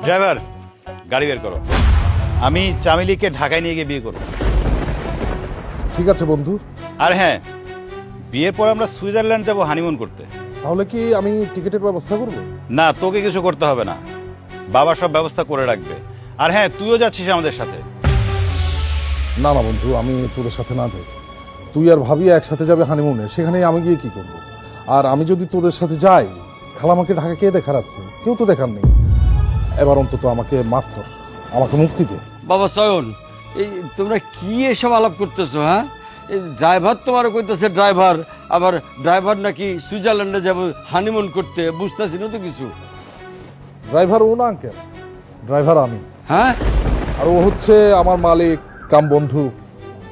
Driver, গাড়ি বের করো। আমি চামেলিকে ঢাকায় নিয়ে গিয়ে বিয়ে করব। ঠিক আছে বন্ধু। আর হ্যাঁ, বিয়ের পর আমরা সুইজারল্যান্ড যাব হানিমুন করতে। তাহলে কি আমি টিকিটের ব্যবস্থা করব? না, তোকে কিছু করতে হবে না, বাবা সব ব্যবস্থা করে রাখবে। আর হ্যাঁ, তুইও যাচ্ছিস আমাদের সাথে। না না বন্ধু, আমি তোদের সাথে না যাই। তুই আর ভাবি একসাথে যাবে হানিমুনে, সেখানে আমি গিয়ে কি করব? আর আমি যদি তোদের সাথে যাই, খালামাকে ঢাকা কে দেখার আছে? কেউ তো দেখার নেই। এবার অন্তত আমাকে মাফ কর, আমাকে মুক্তি দে। বাবা সয়ন, এই তোমরা কি এসব আলাপ করতেছো? হ্যাঁ, এই ড্রাইভার তোমার কইতেছে ড্রাইভার, আবার ড্রাইভার নাকি সুইজারল্যান্ডে যাবো হানিমুন করতে, বুঝতেছি না তো কিছু। ড্রাইভার ও না আঙ্কেল, ড্রাইভার আমি। হ্যাঁ, আর ও হচ্ছে আমার মালিক কাম বন্ধু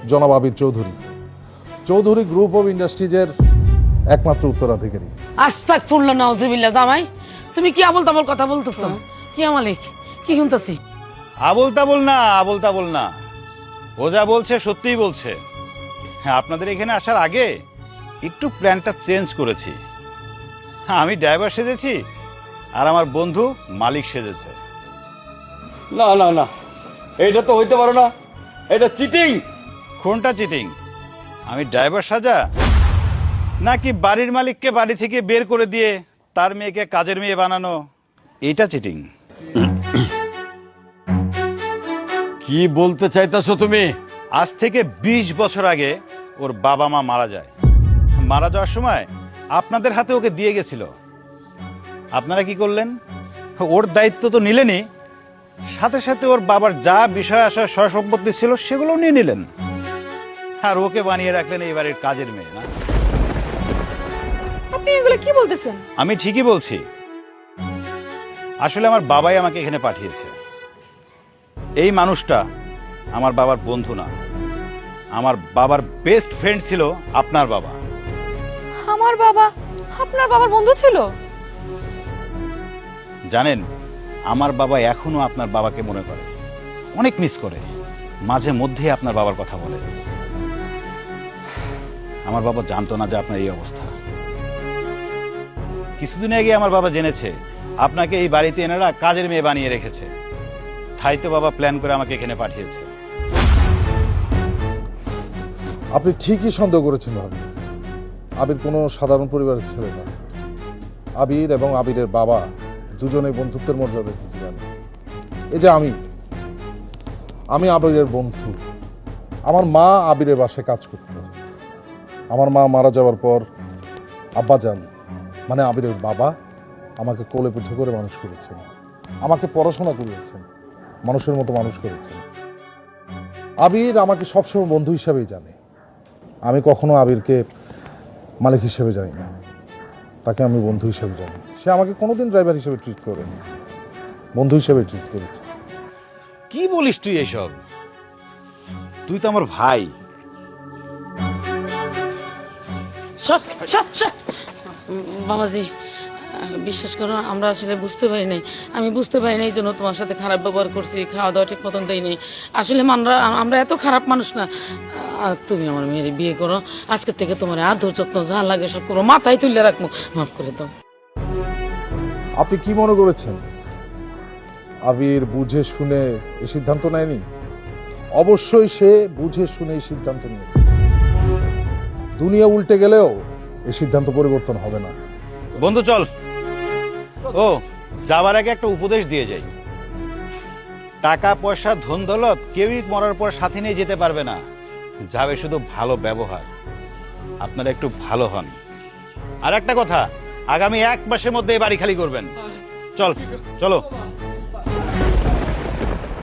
জনাব আবির চৌধুরী, চৌধুরী গ্রুপ অফ ইন্ডাস্ট্রিজের একমাত্র উত্তরাধিকারী। আস্তাগফিরুল্লাহ নাউজুবিল্লাহ। জামাই, তুমি কি আবল তাবল কথা বলতেছো? কি মালিক, কি শুনতেছি? আবল তাবল না, আবল তাবল না, ও যা বলছে সত্যিই বলছে। হ্যাঁ, আপনাদের এখানে আসার আগে একটু প্ল্যানটা চেঞ্জ করেছি। আমি ড্রাইভার সেজেছি আর আমার বন্ধু মালিক সেজেছে। না না না, এইটা তো হইতে পারো না, এটা চিটিং। কোনটা চিটিং? আমি ড্রাইভার সাজা, নাকি বাড়ির মালিককে বাড়ি থেকে বের করে দিয়ে তার মেয়েকে কাজের মেয়ে বানানো, এইটা চিটিং? কি বলতে চাইতেছো তুমি? আজ থেকে 20 বছর আগে ওর বাবা মা মারা যায়। মারা যাওয়ার সময় আপনাদের হাতে ওকে দিয়ে গেছিল। আপনারা কি করলেন? ওর দায়িত্ব তো নিলেনই, সাথে সাথে ওর বাবার যা বিষয় আশয় সয় সম্পত্তি ছিল সেগুলো নিয়ে নিলেন। আর ওকে বানিয়ে রাখলেন এই বাড়ির কাজের মেয়ে। না, আপনি এগুলো কি বলতেছেন? আমি ঠিকই বলছি। আসলে আমার বাবাই আমাকে এখানে পাঠিয়েছে। এই মানুষটা আমার বাবার বন্ধু না, আমার বাবার বেস্ট ফ্রেন্ড ছিল আপনার বাবা। আমার বাবা আপনার বাবার বন্ধু ছিল? জানেন, আমার বাবা এখনো আপনার বাবাকে মনে করে, অনেক মিস করে, মাঝে মধ্যে আপনার বাবার কথা বলে। আমার বাবা জানতো না যে আপনার এই অবস্থা। কিছুদিন আগে আমার বাবা জেনেছে আপনাকে এই বাড়িতে এনারা কাজের মেয়ে বানিয়ে রেখেছে। তাই তো বাবা প্ল্যান করে আমাকে এখানে পাঠিয়েছে। আপনি ঠিকই সন্দেহ করেছেন ভাবি। আবির কোনো সাধারণ পরিবারের ছেলে না। আবির এবং আবিরের বাবা দুজনেই বন্ধুত্বের মর্যাদা দিতে জানে। এই যে আমি আবিরের বন্ধু। আমার মা আবিরের বাসায় কাজ করত। আমার মা মারা যাওয়ার পর আব্বাজান মানে আবিরের বাবা আমাকে কোলে পিঠে করে মানুষ করেছেন, আমাকে পড়াশোনা করিয়েছেন, মানুষের মতো মানুষ করেছেন। আবির আমাকে সবসময় বন্ধু হিসাবেই জানে। আমি কখনো আবিরকে মালিক হিসেবে জানি না, তাকে আমি বন্ধু হিসেবে জানি। সে আমাকে কোনোদিন ড্রাইভার হিসেবে ট্রিট করেনি, বন্ধু হিসেবে ট্রিট করেছে। কি বলিস তুই এসব? তুই তো আমার ভাই। বাবাজি, বিশ্বাস করো, আমরা আসলে বুঝতে পারি নাই। আমি বুঝতে পারি নাই, এই জন্য তোমার সাথে খারাপ ব্যবহার করছি, খাওয়া দাওয়া ঠিক মতন দেই নাই। আসলে আমরা এত খারাপ মানুষ না। আর তুমি আমার মেয়ের বিয়ে করো, আজকের থেকে তোমার আদর যত্ন যা লাগে সব করো, মাথায় তুলে রাখবো, মাফ করে দাও। আপনি কি মনে করেছেন আবির বুঝে শুনে এই সিদ্ধান্ত নেয়নি? অবশ্যই সে বুঝে শুনে এই সিদ্ধান্ত নিয়েছে। দুনিয়া উল্টে গেলেও এই সিদ্ধান্ত পরিবর্তন হবে না। বন্ধু চল। ও, যাবার আগে একটা উপদেশ দিয়ে যাই। টাকা পয়সা ধন দৌলত কেউই মরার পর সাথে নিয়ে যেতে পারবে না, যাবে শুধু ভালো ব্যবহার। আপনারা একটু ভালো হন। আর একটা কথা, আগামী 1 মাসের মধ্যে এই বাড়ি খালি করবেন। চলো।